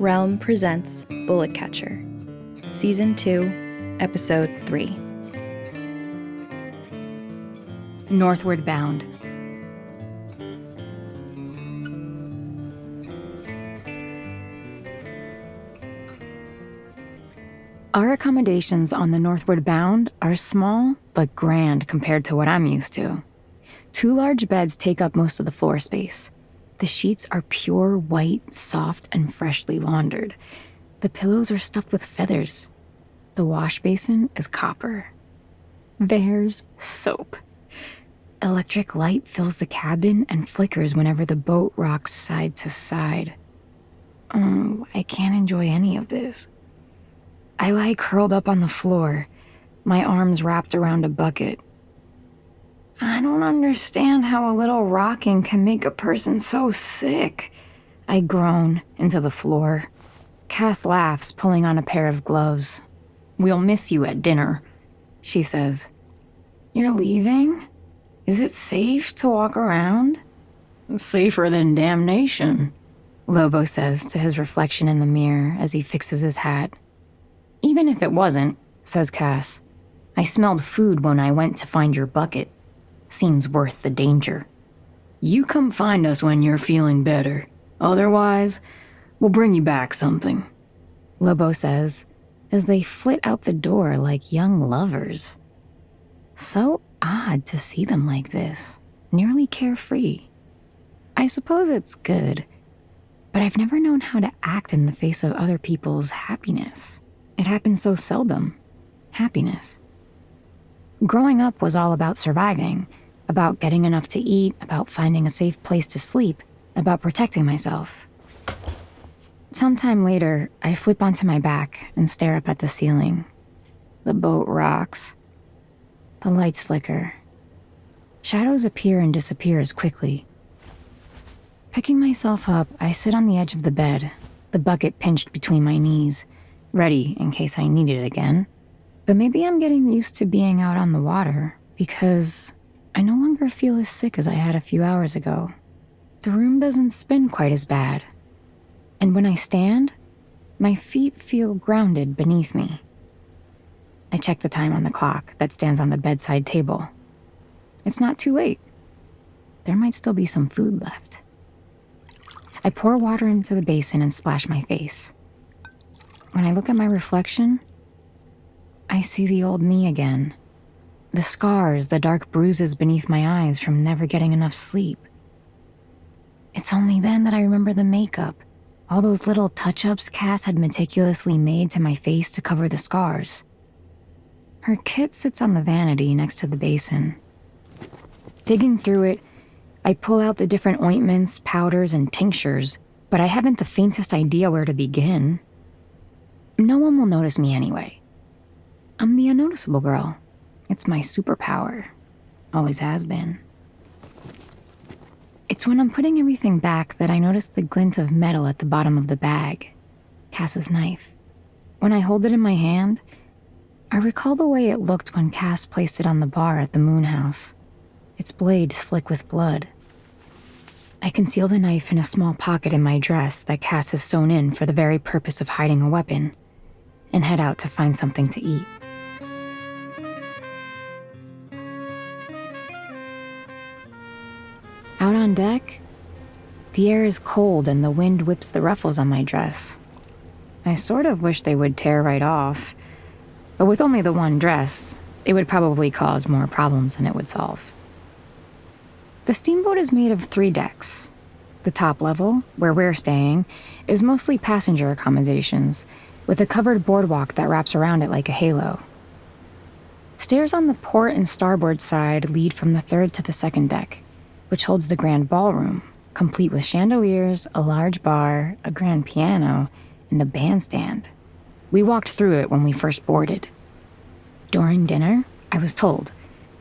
Realm presents Bullet Catcher, Season 2, Episode 3. Northward bound. Our accommodations on the Northward bound are small but grand compared to what I'm used to. 2 large beds take up most of the floor space. The sheets are pure white, soft, and freshly laundered. The pillows are stuffed with feathers. The wash basin is copper. There's soap. Electric light fills the cabin and flickers whenever the boat rocks side to side. I can't enjoy any of this. I lie curled up on the floor, my arms wrapped around a bucket. I don't understand how a little rocking can make a person so sick. I groan into the floor. Cass laughs, pulling on a pair of gloves. We'll miss you at dinner, she says. You're leaving? Is it safe to walk around? Safer than damnation, Lobo says to his reflection in the mirror as he fixes his hat. Even if it wasn't, says Cass. I smelled food when I went to find your bucket. Seems worth the danger. You come find us when you're feeling better. Otherwise, we'll bring you back something, Lobo says, as they flit out the door like young lovers. So odd to see them like this, nearly carefree. I suppose it's good, but I've never known how to act in the face of other people's happiness. It happens so seldom. Happiness. Growing up was all about surviving, about getting enough to eat, about finding a safe place to sleep, about protecting myself. Sometime later, I flip onto my back and stare up at the ceiling. The boat rocks. The lights flicker. Shadows appear and disappear as quickly. Picking myself up, I sit on the edge of the bed, the bucket pinched between my knees, ready in case I need it again. But maybe I'm getting used to being out on the water, because I no longer feel as sick as I had a few hours ago. The room doesn't spin quite as bad. And when I stand, my feet feel grounded beneath me. I check the time on the clock that stands on the bedside table. It's not too late. There might still be some food left. I pour water into the basin and splash my face. When I look at my reflection, I see the old me again. The scars, the dark bruises beneath my eyes from never getting enough sleep. It's only then that I remember the makeup, all those little touch-ups Cass had meticulously made to my face to cover the scars. Her kit sits on the vanity next to the basin. Digging through it, I pull out the different ointments, powders, and tinctures, but I haven't the faintest idea where to begin. No one will notice me anyway. I'm the unnoticeable girl. It's my superpower. Always has been. It's when I'm putting everything back that I notice the glint of metal at the bottom of the bag. Cass's knife. When I hold it in my hand, I recall the way it looked when Cass placed it on the bar at the Moon House. Its blade slick with blood. I conceal the knife in a small pocket in my dress that Cass has sewn in for the very purpose of hiding a weapon, and head out to find something to eat. Out on deck, the air is cold and the wind whips the ruffles on my dress. I sort of wish they would tear right off, but with only the one dress, it would probably cause more problems than it would solve. The steamboat is made of 3 decks. The top level, where we're staying, is mostly passenger accommodations, with a covered boardwalk that wraps around it like a halo. Stairs on the port and starboard side lead from the 3rd to the 2nd deck, which holds the grand ballroom, complete with chandeliers, a large bar, a grand piano, and a bandstand. We walked through it when we first boarded. During dinner, I was told,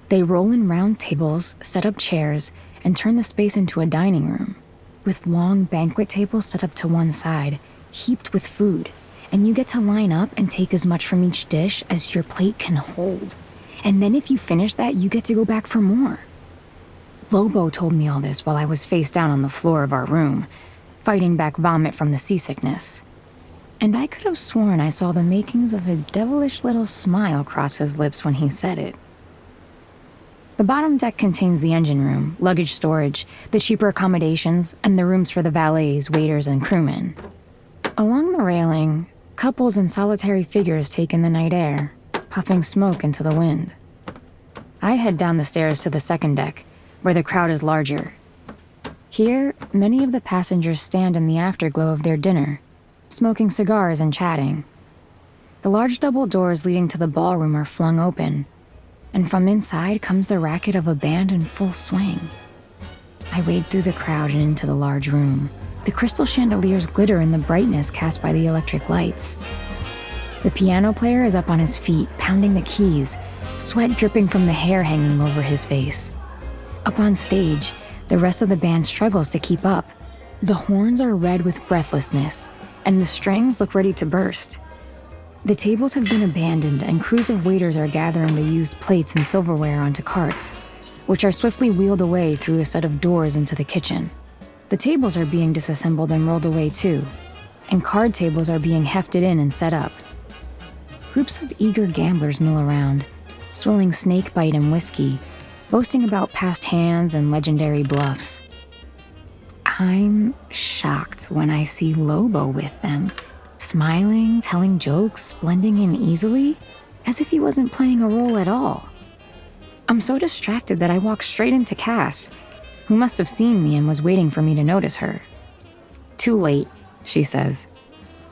they roll in round tables, set up chairs, and turn the space into a dining room, with long banquet tables set up to one side, heaped with food, and you get to line up and take as much from each dish as your plate can hold. And then if you finish that, you get to go back for more. Lobo told me all this while I was face down on the floor of our room, fighting back vomit from the seasickness. And I could have sworn I saw the makings of a devilish little smile cross his lips when he said it. The bottom deck contains the engine room, luggage storage, the cheaper accommodations, and the rooms for the valets, waiters, and crewmen. Along the railing, couples and solitary figures take in the night air, puffing smoke into the wind. I head down the stairs to the second deck, where the crowd is larger. Here, many of the passengers stand in the afterglow of their dinner, smoking cigars and chatting. The large double doors leading to the ballroom are flung open, and from inside comes the racket of a band in full swing. I wade through the crowd and into the large room. The crystal chandeliers glitter in the brightness cast by the electric lights. The piano player is up on his feet, pounding the keys, sweat dripping from the hair hanging over his face. Up on stage, the rest of the band struggles to keep up. The horns are red with breathlessness, and the strings look ready to burst. The tables have been abandoned, and crews of waiters are gathering the used plates and silverware onto carts, which are swiftly wheeled away through a set of doors into the kitchen. The tables are being disassembled and rolled away too, and card tables are being hefted in and set up. Groups of eager gamblers mill around, swilling snakebite and whiskey, boasting about past hands and legendary bluffs. I'm shocked when I see Lobo with them, smiling, telling jokes, blending in easily, as if he wasn't playing a role at all. I'm so distracted that I walk straight into Cass, who must have seen me and was waiting for me to notice her. "Too late," she says.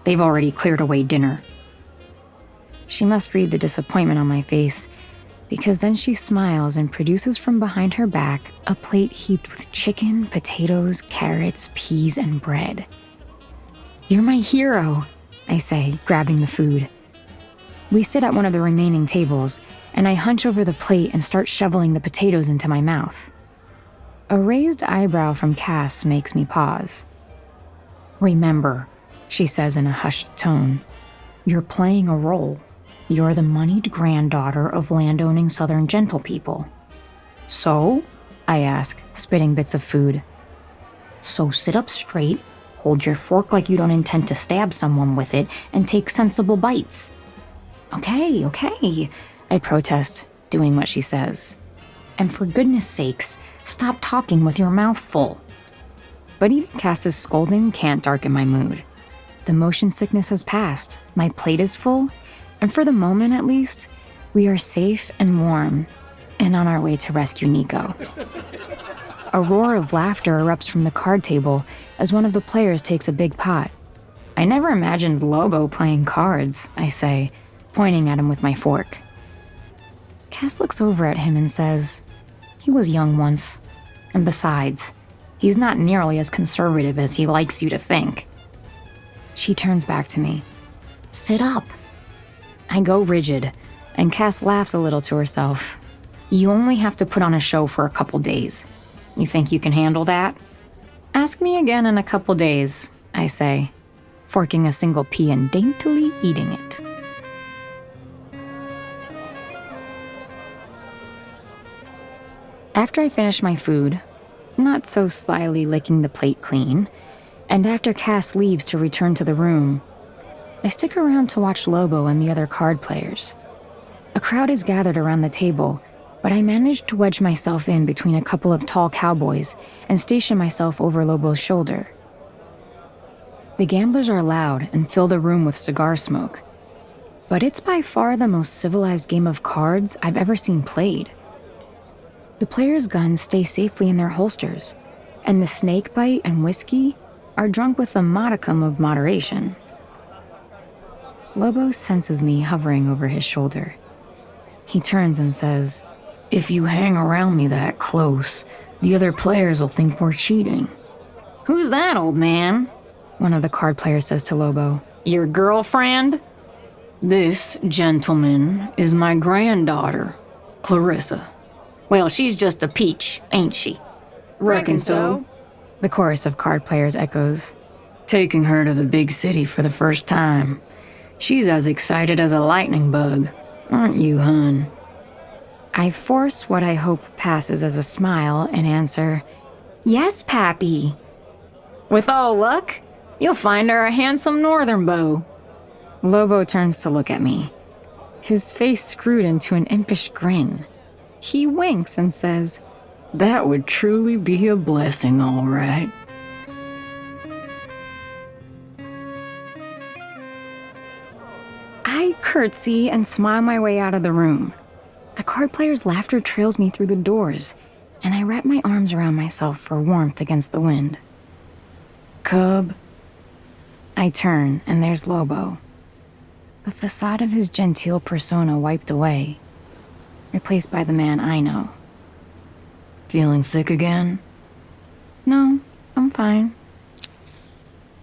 "They've already cleared away dinner." She must read the disappointment on my face, because then she smiles and produces from behind her back a plate heaped with chicken, potatoes, carrots, peas, and bread. "You're my hero," I say, grabbing the food. We sit at one of the remaining tables, and I hunch over the plate and start shoveling the potatoes into my mouth. A raised eyebrow from Cass makes me pause. "Remember," she says in a hushed tone, "you're playing a role. You're the moneyed granddaughter of landowning Southern gentlepeople." "So?" I ask, spitting bits of food. "So sit up straight, hold your fork like you don't intend to stab someone with it, and take sensible bites." Okay, I protest, doing what she says. "And for goodness sakes, stop talking with your mouth full." But even Cass's scolding can't darken my mood. The motion sickness has passed, my plate is full, and for the moment at least, we are safe and warm, and on our way to rescue Nico. A roar of laughter erupts from the card table as one of the players takes a big pot. "I never imagined Lobo playing cards," I say, pointing at him with my fork. Cass looks over at him and says, "He was young once. And besides, he's not nearly as conservative as he likes you to think." She turns back to me. "Sit up." I go rigid, and Cass laughs a little to herself. "You only have to put on a show for a couple days. You think you can handle that?" "Ask me again in a couple days," I say, forking a single pea and daintily eating it. After I finish my food, not so slyly licking the plate clean, and after Cass leaves to return to the room, I stick around to watch Lobo and the other card players. A crowd is gathered around the table, but I manage to wedge myself in between a couple of tall cowboys and station myself over Lobo's shoulder. The gamblers are loud and fill the room with cigar smoke, but it's by far the most civilized game of cards I've ever seen played. The players' guns stay safely in their holsters, and the snakebite and whiskey are drunk with a modicum of moderation. Lobo senses me hovering over his shoulder. He turns and says, "If you hang around me that close, the other players will think we're cheating." "Who's that, old man?" one of the card players says to Lobo. "Your girlfriend?" "This, gentleman, is my granddaughter, Clarissa." "Well, she's just a peach, ain't she?" "Reckon so," the chorus of card players echoes. "Taking her to the big city for the first time. She's as excited as a lightning bug, aren't you, hun?" I force what I hope passes as a smile and answer, "Yes, Pappy." "With all luck, you'll find her a handsome northern beau," Lobo turns to look at me, his face screwed into an impish grin. He winks and says, "That would truly be a blessing, all right." I curtsy and smile my way out of the room. The card player's laughter trails me through the doors, and I wrap my arms around myself for warmth against the wind. "Cub." I turn, and there's Lobo. The facade of his genteel persona wiped away, replaced by the man I know. "Feeling sick again?" No, I'm fine.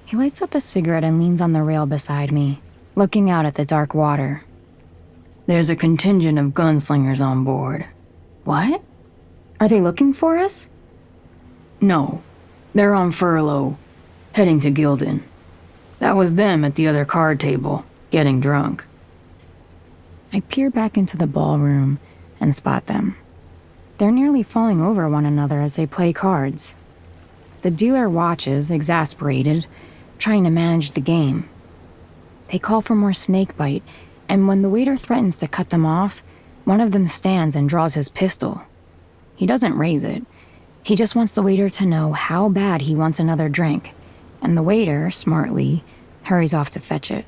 He lights up a cigarette and leans on the rail beside me, looking out at the dark water. "There's a contingent of gunslingers on board." What? Are they looking for us? "No, they're on furlough, heading to Gildan. That was them at the other card table, getting drunk." I peer back into the ballroom and spot them. They're nearly falling over one another as they play cards. The dealer watches, exasperated, trying to manage the game. They call for more snakebite, and when the waiter threatens to cut them off, one of them stands and draws his pistol. He doesn't raise it. He just wants the waiter to know how bad he wants another drink, and the waiter, smartly, hurries off to fetch it.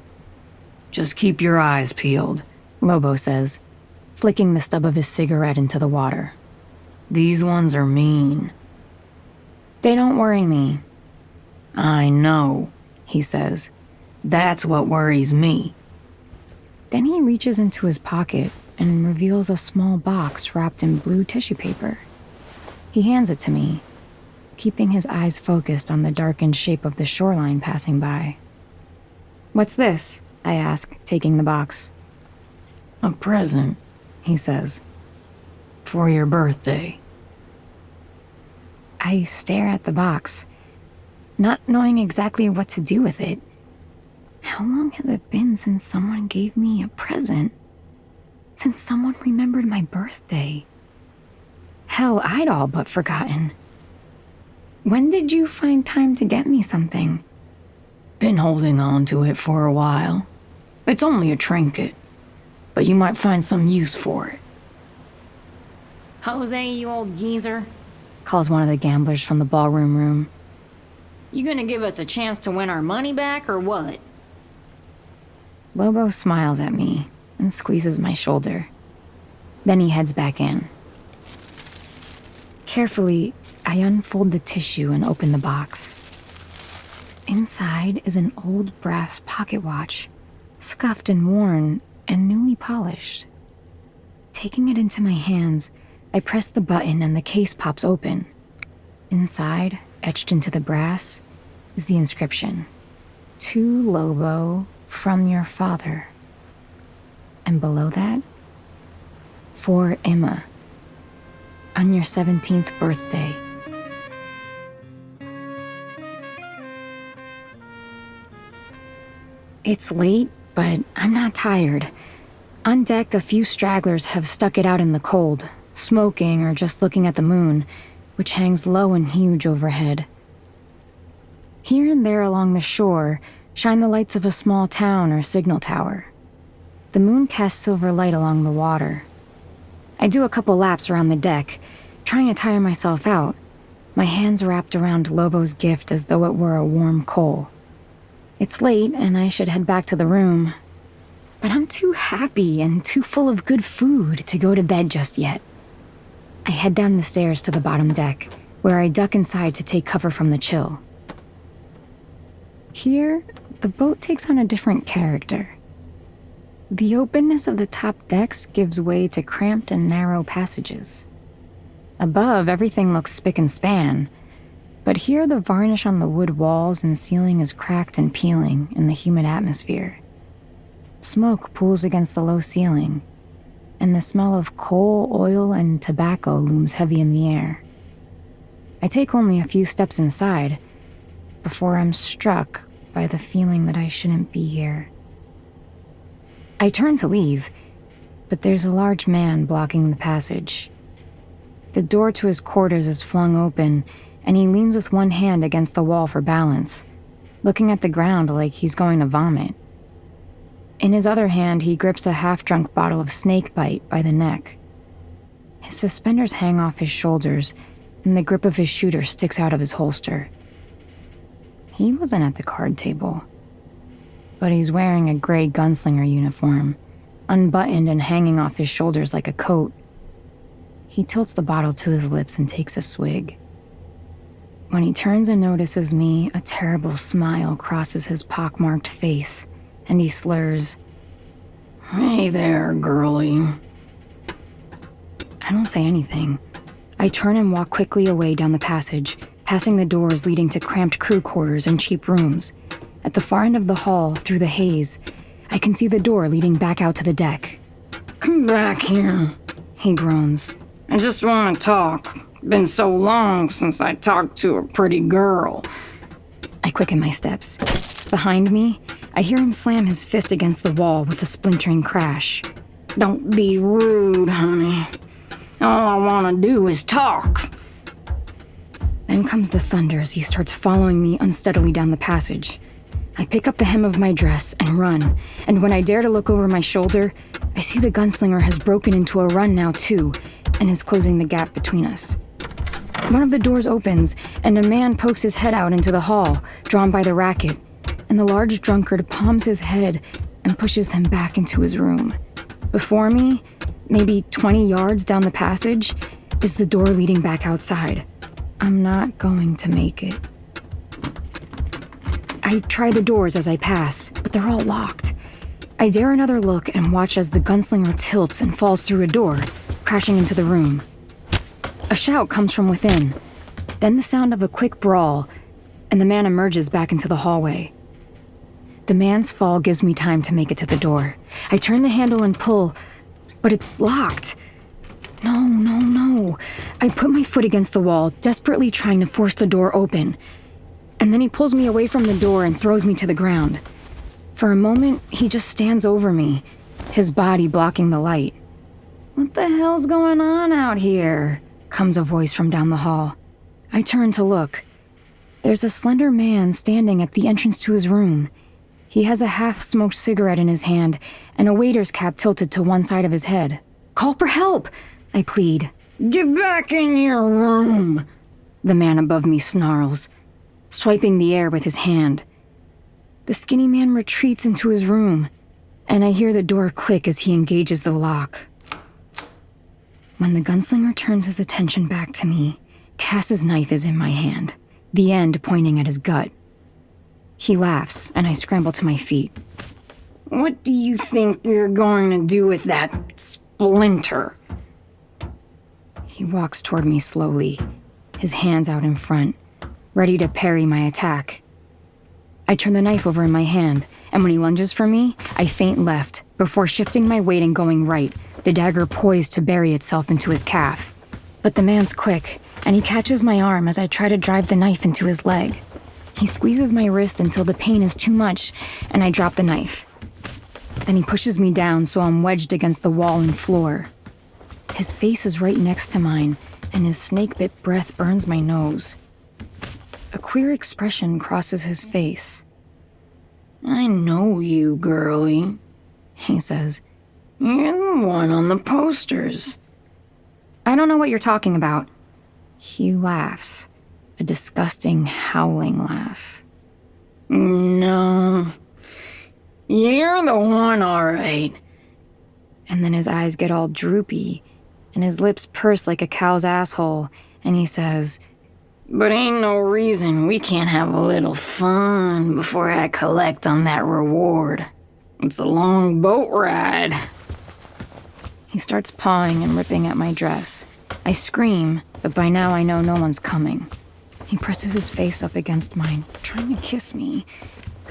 "Just keep your eyes peeled," Lobo says, flicking the stub of his cigarette into the water. "These ones are mean." They don't worry me, "I know," he says. "That's what worries me." Then he reaches into his pocket and reveals a small box wrapped in blue tissue paper. He hands it to me, keeping his eyes focused on the darkened shape of the shoreline passing by. "What's this?" I ask, taking the box. "A present," he says. "For your birthday." I stare at the box, not knowing exactly what to do with it. How long has it been since someone gave me a present? Since someone remembered my birthday? Hell, I'd all but forgotten. When did you find time to get me something? "Been holding on to it for a while. It's only a trinket, but you might find some use for it." "Jose, you old geezer," calls one of the gamblers from the ballroom room. "You gonna give us a chance to win our money back or what?" Lobo smiles at me and squeezes my shoulder. Then he heads back in. Carefully, I unfold the tissue and open the box. Inside is an old brass pocket watch, scuffed and worn and newly polished. Taking it into my hands, I press the button and the case pops open. Inside, etched into the brass, is the inscription, "To Lobo, from your father." And below that, "For Imma, on your 17th birthday." It's late, but I'm not tired. On deck, a few stragglers have stuck it out in the cold, smoking or just looking at the moon, which hangs low and huge overhead. Here and there along the shore shine the lights of a small town or signal tower. The moon casts silver light along the water. I do a couple laps around the deck, trying to tire myself out, my hands wrapped around Lobo's gift as though it were a warm coal. It's late and I should head back to the room, but I'm too happy and too full of good food to go to bed just yet. I head down the stairs to the bottom deck, where I duck inside to take cover from the chill. Here, the boat takes on a different character. The openness of the top decks gives way to cramped and narrow passages. Above, everything looks spick and span, but here the varnish on the wood walls and ceiling is cracked and peeling in the humid atmosphere. Smoke pools against the low ceiling, and the smell of coal, oil, and tobacco looms heavy in the air. I take only a few steps inside before I'm struck by the feeling that I shouldn't be here. I turn to leave, but there's a large man blocking the passage. The door to his quarters is flung open, and he leans with one hand against the wall for balance, looking at the ground like he's going to vomit. In his other hand, he grips a half-drunk bottle of snakebite by the neck. His suspenders hang off his shoulders, and the grip of his shooter sticks out of his holster. He wasn't at the card table, but he's wearing a gray gunslinger uniform, unbuttoned and hanging off his shoulders like a coat. He tilts the bottle to his lips and takes a swig. When he turns and notices me, a terrible smile crosses his pockmarked face, and he slurs, Hey there, girlie. I don't say anything. I turn and walk quickly away down the passage, passing the doors leading to cramped crew quarters and cheap rooms. At the far end of the hall, through the haze, I can see the door leading back out to the deck. Come back here. He groans. I just want to talk. Been so long since I talked to a pretty girl. I quicken my steps. Behind me, I hear him slam his fist against the wall with a splintering crash. Don't be rude, honey. All I want to do is talk. Then comes the thunder as he starts following me unsteadily down the passage. I pick up the hem of my dress and run, and when I dare to look over my shoulder, I see the gunslinger has broken into a run now too, and is closing the gap between us. One of the doors opens, and a man pokes his head out into the hall, drawn by the racket, and the large drunkard palms his head and pushes him back into his room. Before me, maybe 20 yards down the passage, is the door leading back outside. I'm not going to make it. I try the doors as I pass, but they're all locked. I dare another look and watch as the gunslinger tilts and falls through a door, crashing into the room. A shout comes from within, then the sound of a quick brawl, and the man emerges back into the hallway. The man's fall gives me time to make it to the door. I turn the handle and pull, but it's locked. No. I put my foot against the wall, desperately trying to force the door open. And then he pulls me away from the door and throws me to the ground. For a moment, he just stands over me, his body blocking the light. What the hell's going on out here? Comes a voice from down the hall. I turn to look. There's a slender man standing at the entrance to his room. He has a half-smoked cigarette in his hand and a waiter's cap tilted to one side of his head. Call for help, I plead. Get back in your room, the man above me snarls, swiping the air with his hand. The skinny man retreats into his room, and I hear the door click as he engages the lock. When the gunslinger turns his attention back to me, Cass's knife is in my hand, the end pointing at his gut. He laughs, and I scramble to my feet. What do you think you're going to do with that splinter? He walks toward me slowly, his hands out in front, ready to parry my attack. I turn the knife over in my hand, and when he lunges for me, I feint left, before shifting my weight and going right, the dagger poised to bury itself into his calf. But the man's quick, and he catches my arm as I try to drive the knife into his leg. He squeezes my wrist until the pain is too much, and I drop the knife. Then he pushes me down so I'm wedged against the wall and floor. His face is right next to mine, and his snake-bit breath burns my nose. A queer expression crosses his face. I know you, girlie, he says. You're the one on the posters. I don't know what you're talking about. He laughs, a disgusting, howling laugh. No, you're the one, all right. And then his eyes get all droopy, and his lips purse like a cow's asshole, and he says, But ain't no reason we can't have a little fun before I collect on that reward. It's a long boat ride. He starts pawing and ripping at my dress. I scream, but by now I know no one's coming. He presses his face up against mine, trying to kiss me.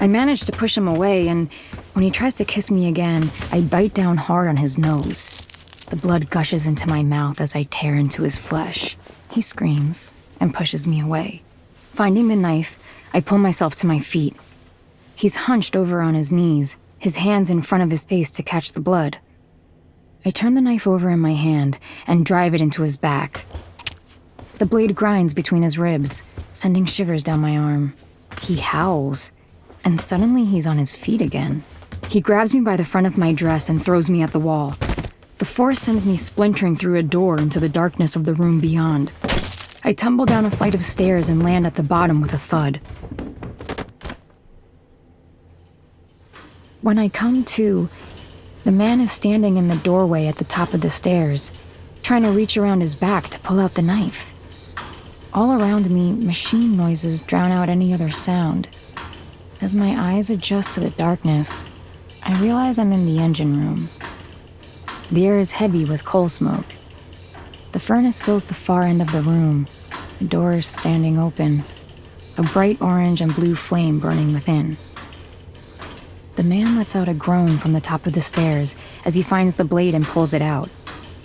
I manage to push him away, and when he tries to kiss me again, I bite down hard on his nose. The blood gushes into my mouth as I tear into his flesh. He screams and pushes me away. Finding the knife, I pull myself to my feet. He's hunched over on his knees, his hands in front of his face to catch the blood. I turn the knife over in my hand and drive it into his back. The blade grinds between his ribs, sending shivers down my arm. He howls, and suddenly he's on his feet again. He grabs me by the front of my dress and throws me at the wall. The force sends me splintering through a door into the darkness of the room beyond. I tumble down a flight of stairs and land at the bottom with a thud. When I come to, the man is standing in the doorway at the top of the stairs, trying to reach around his back to pull out the knife. All around me, machine noises drown out any other sound. As my eyes adjust to the darkness, I realize I'm in the engine room. The air is heavy with coal smoke. The furnace fills the far end of the room, the doors standing open, a bright orange and blue flame burning within. The man lets out a groan from the top of the stairs as he finds the blade and pulls it out.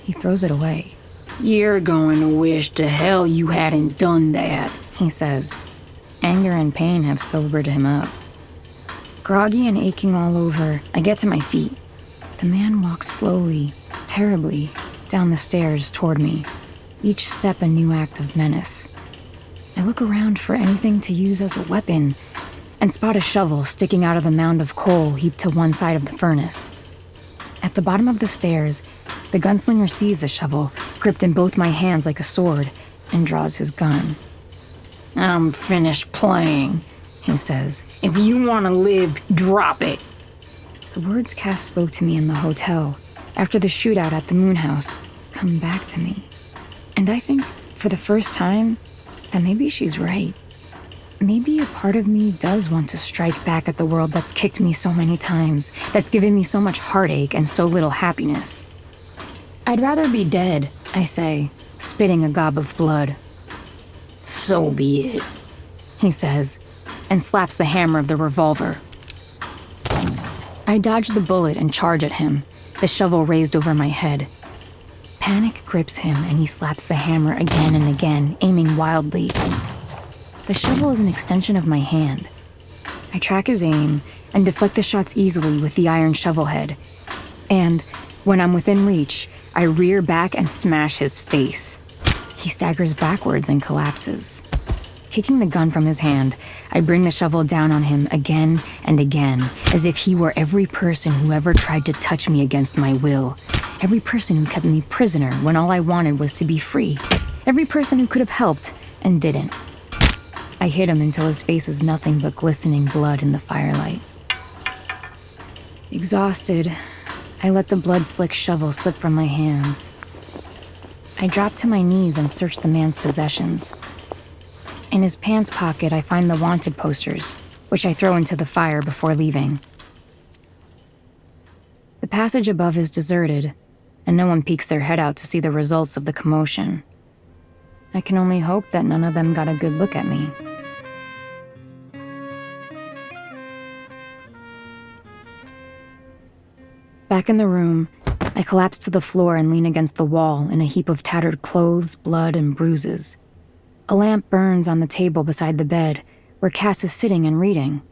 He throws it away. You're going to wish to hell you hadn't done that, He says. Anger and pain have sobered him up. Groggy and aching all over, I get to my feet. The man walks slowly, terribly, down the stairs toward me, each step a new act of menace. I look around for anything to use as a weapon and spot a shovel sticking out of the mound of coal heaped to one side of the furnace. At the bottom of the stairs, the gunslinger sees the shovel, gripped in both my hands like a sword, and draws his gun. I'm finished playing, he says. If you want to live, drop it. The words Cass spoke to me in the hotel, after the shootout at the Moon House, come back to me. And I think, for the first time, that maybe she's right. Maybe a part of me does want to strike back at the world that's kicked me so many times, that's given me so much heartache and so little happiness. I'd rather be dead, I say, spitting a gob of blood. So be it, He says, and slaps the hammer of the revolver. I dodge the bullet and charge at him, the shovel raised over my head. Panic grips him and he slaps the hammer again and again, aiming wildly. The shovel is an extension of my hand. I track his aim and deflect the shots easily with the iron shovel head. And, when I'm within reach, I rear back and smash his face. He staggers backwards and collapses. Kicking the gun from his hand, I bring the shovel down on him again and again, as if he were every person who ever tried to touch me against my will. Every person who kept me prisoner when all I wanted was to be free. Every person who could have helped and didn't. I hit him until his face is nothing but glistening blood in the firelight. Exhausted, I let the blood-slick shovel slip from my hands. I drop to my knees and search the man's possessions. In his pants pocket, I find the wanted posters, which I throw into the fire before leaving. The passage above is deserted, and no one peeks their head out to see the results of the commotion. I can only hope that none of them got a good look at me. Back in the room, I collapse to the floor and lean against the wall in a heap of tattered clothes, blood, and bruises. A lamp burns on the table beside the bed, where Cass is sitting and reading.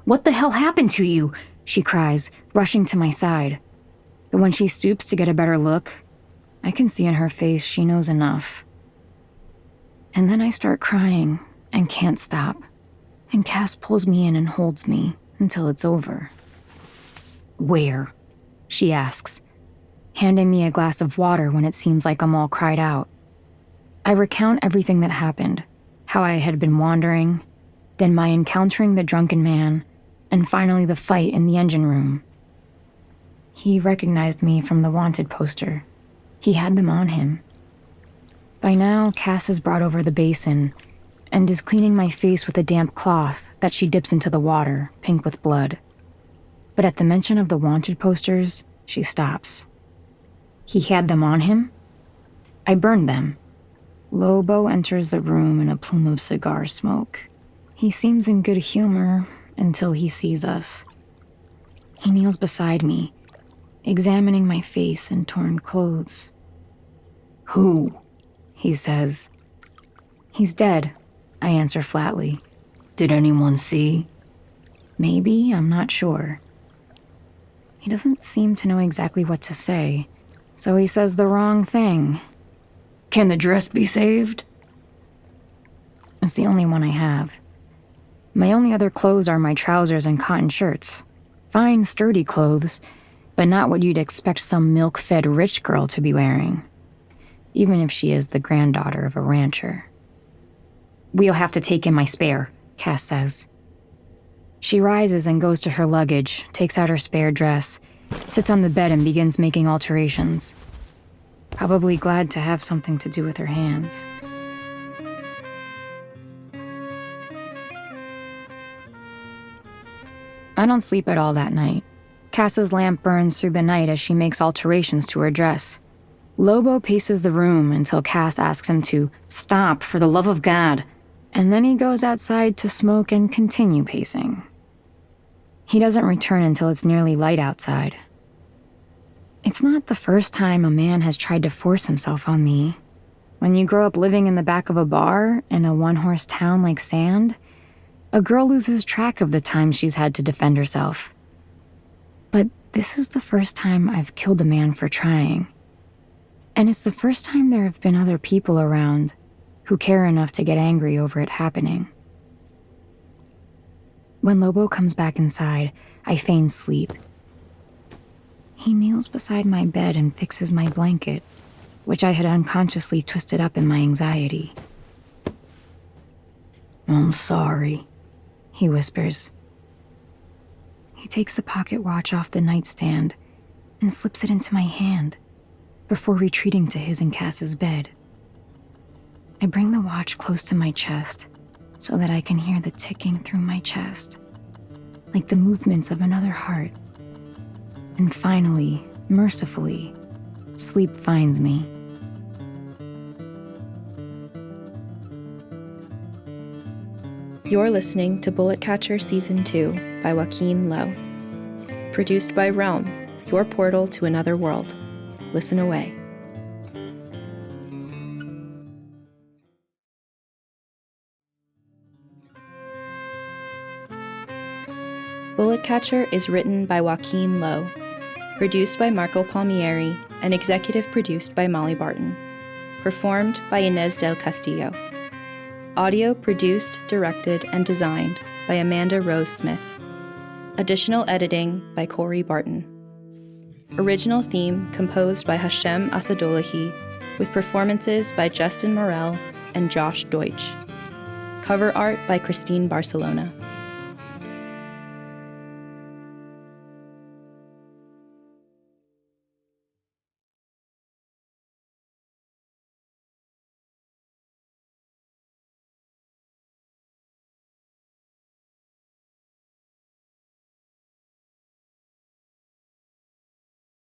"What the hell happened to you?" she cries, rushing to my side. But when she stoops to get a better look, I can see in her face she knows enough. And then I start crying and can't stop, and Cass pulls me in and holds me until it's over. "Where?" she asks, handing me a glass of water when it seems like I'm all cried out. I recount everything that happened, how I had been wandering, then my encountering the drunken man, and finally the fight in the engine room. He recognized me from the wanted poster. He had them on him. By now, Cass has brought over the basin and is cleaning my face with a damp cloth that she dips into the water, pink with blood. But at the mention of the wanted posters, she stops. He had them on him? I burned them. Lobo enters the room in a plume of cigar smoke. He seems in good humor until he sees us. He kneels beside me, examining my face and torn clothes. "Who?" he says. "He's dead," I answer flatly. Did anyone see? Maybe, I'm not sure. He doesn't seem to know exactly what to say, so he says the wrong thing. Can the dress be saved? It's the only one I have. My only other clothes are my trousers and cotton shirts. Fine, sturdy clothes, but not what you'd expect some milk-fed rich girl to be wearing, even if she is the granddaughter of a rancher. "We'll have to take in my spare," Cass says. She rises and goes to her luggage, takes out her spare dress, sits on the bed and begins making alterations. Probably glad to have something to do with her hands. I don't sleep at all that night. Cass's lamp burns through the night as she makes alterations to her dress. Lobo paces the room until Cass asks him to stop, for the love of God, and then he goes outside to smoke and continue pacing. He doesn't return until it's nearly light outside. It's not the first time a man has tried to force himself on me. When you grow up living in the back of a bar in a one-horse town like Sand, a girl loses track of the time she's had to defend herself. But this is the first time I've killed a man for trying. And it's the first time there have been other people around who care enough to get angry over it happening. When Lobo comes back inside, I feign sleep. He kneels beside my bed and fixes my blanket, which I had unconsciously twisted up in my anxiety. "I'm sorry," he whispers. He takes the pocket watch off the nightstand and slips it into my hand before retreating to his and Cass's bed. I bring the watch close to my chest so that I can hear the ticking through my chest, like the movements of another heart. And finally, mercifully, sleep finds me. You're listening to Bullet Catcher Season 2 by Joaquin Lowe. Produced by Realm, your portal to another world. Listen away. Bullet Catcher is written by Joaquin Lowe, produced by Marco Palmieri, and executive produced by Molly Barton. Performed by Inez del Castillo. Audio produced, directed, and designed by Amanda Rose Smith. Additional editing by Corey Barton. Original theme composed by Hashem Asadolahi, with performances by Justin Morel and Josh Deutsch. Cover art by Christine Barcelona.